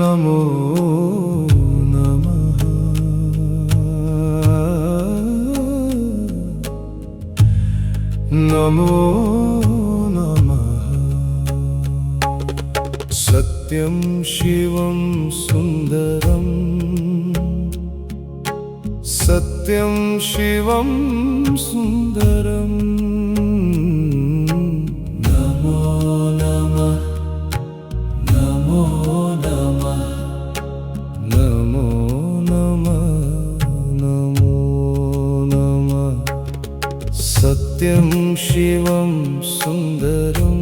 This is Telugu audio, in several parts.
నమో నమః నమో నమః సత్యం శివం సుందరం సత్యం శివం సుందరం నమో నమః నమో నమః నమో నమః నమో నమః సత్యం శివం సుందరం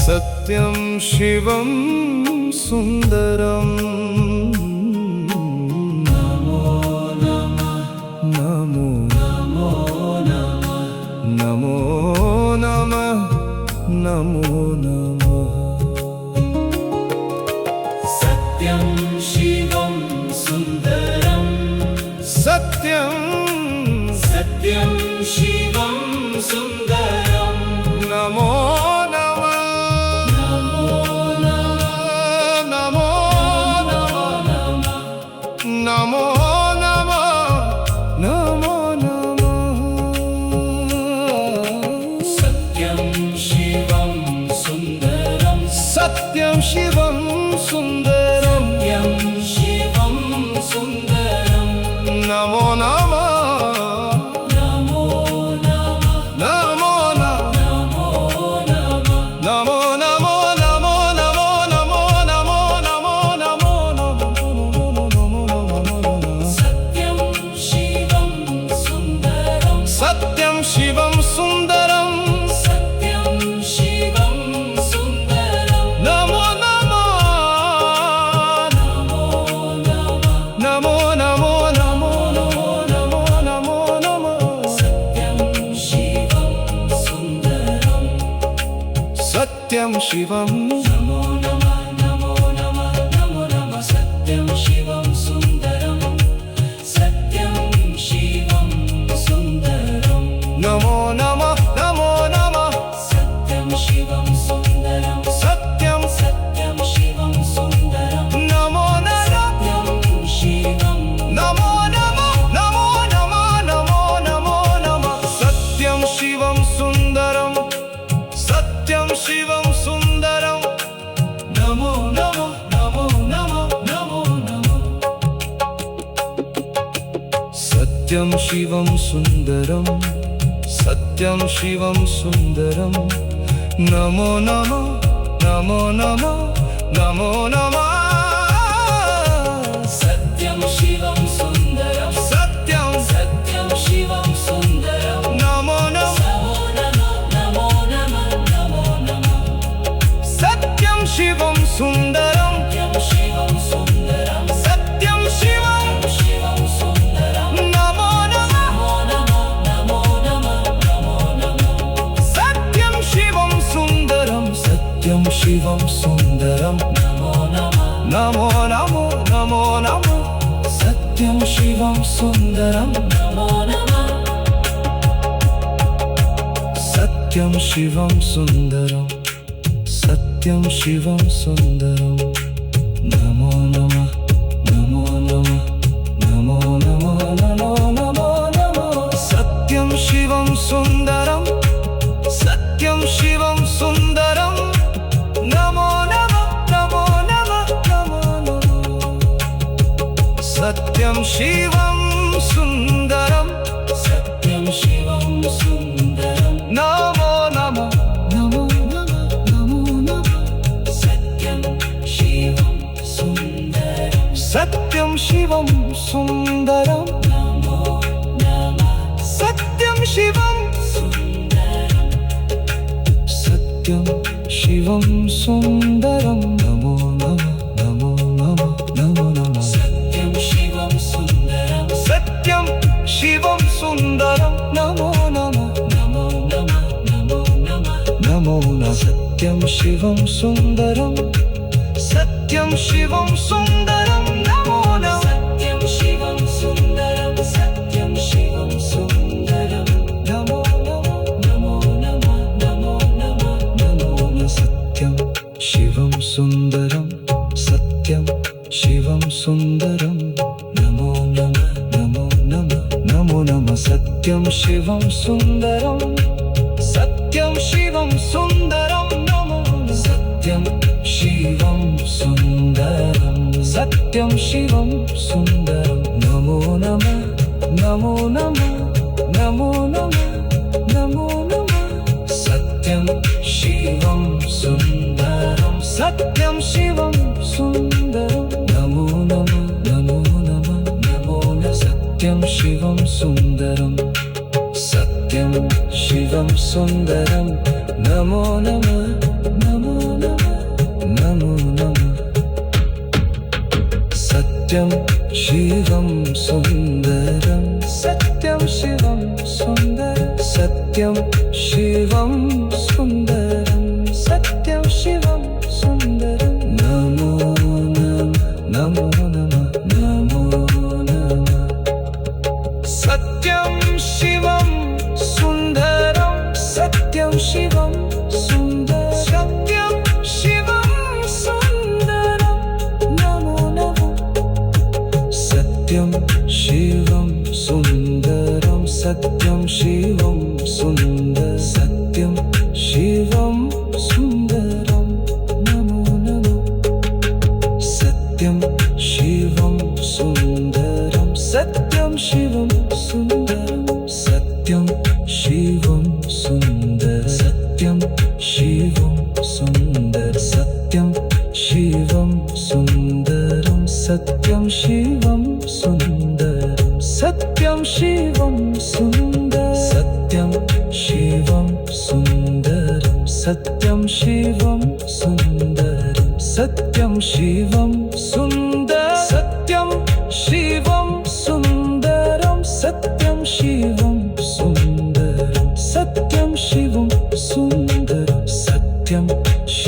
సత్యం శివం సుందరం నమో నమః నమో నమో నమః నమో నమః సత్యం శివం సుందరం సత్యం సత్యం శివం సుందరం నమో నమో నమో నమో నమో సత్యం శివం సుందరం సత్యం శివం సుందరం సత్యం శివం సుందరం నమో నమో నమో నమో నమో నమో నమో నమో నమో నమో నమో నమో నమో సత్యం శివం సుందరం సత్యం శివం సుందరం సత్యం శివం సుందరం నమో నమో నమో నమో నమో నమో నమో నమో సత్యం శివం సుందరం సత్యం శివం నమో నమః సత్యం శివం సుందరం సత్యం శివం సుందరం నమో నమః నమో నమః సత్యం శివం సుందరం సత్యం సత్యం శివం సుందరం నమో నమః సత్యం శివం నమో నమః నమో నమో నమో నమః సత్యం శివం సుందరం సత్యం శివం సుందరం నమో నమో నమో సత్యం శివం సుందరం సత్యం శివం సుందరం నమో నమో నమో నమో నమో నమో సత్యం శివం సుందరం సత్యం సత్యం శివం సుందరం నమో నమో నమో నమః సత్యం శివం సుందరం సత్యం శివం సుందరం సత్యం శివం శివం సుందరం నమో నమో నమో నమః సత్యం శివం సుందరం సత్యం శివం సుందరం నమో నమః నమో నమో నమో నమో సత్యం శివం సుందరం నమో నమః సత్యం శివం సుందరం సత్యం శివం సుందరం నమో నమః నమో నమః నమో నమో నమో నమో నమో సత్యం శివం సుందరం సత్యం శివం సుందరం నమో నమః నమో నమః నమో నమో సత్యం శివం సుందరం సత్యం శివం సుందరం నమో నమః నమో నమః నమో నమః సత్యం శివం సుందరం సత్యం శివం సుందరం నమో నమః సత్యం శివం సుందరం సత్యం శివం సుందరం నమో నమః నమో నమః నమో నమః సత్యం శివం సుందరం సత్యం శివం సుందరం నమో నమః నమో నమః నమో నమః సత్యం శివం సుందరం సత్యం శివం సుందరం నమో నమః సత్యం శివం సుందరం సత్యం శివం సుందరం శివం సుందరం సత్యం శివం సుందరం నమో నమ నమో నమ నమో నమ సత్యం శివం సుందరం సత్యం శివం సుందరం నమో సత్యం శివం సుందరం సత్యం శివం సుందరం నమో నమ నమో నమ నమో నమ నమో నమ సత్యం శివం సుందరం సత్యం శివం సుందరం నమో నమ నమో నమ నమో నమ సత్యం శివం సుందరం సత్యం శివం సుందరం నమో నమ నమో నమ నమో నమ సత్యం శివం సుందరం సత్యం శివం సుందరం సత్యం శివం సుందరం సత్యం శివం సుందరం నమో నమ నమో నమ నమో నమ సత్యం శివం సుందరం సత్యం శివం సుందరం సత్యం శివం సుందరం నమో నమ సత్యం శివం సుందరం సత్యం శివం సుందర సత్యం శివం సుందరం నమో నమ సత్యం శివం సుందరం సత్యం శివం సుందరం సత్యం శివం సుందర సత్యం శివం సుందర సత్యం శివం సుందరం సత్యం శివం సుందరం సత్యం శివం సుందర సత్యం శివం సుందరం సత్యం శివం సుందరం సత్యం శివం సుందర సత్యం శివం సుందరం సత్యం శివం సుందరం సత్యం శివం సుందరం సత్యం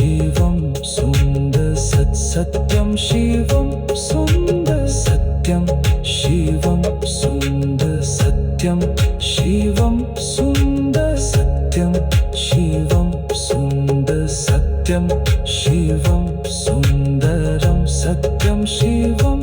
శివం సుందర సత్యం శివం సుందర సత్యం శివం సుందర సత్యం శివం సుందర సత్యం శివం సుందర సత్యం శివం సుందరం సత్యం శివం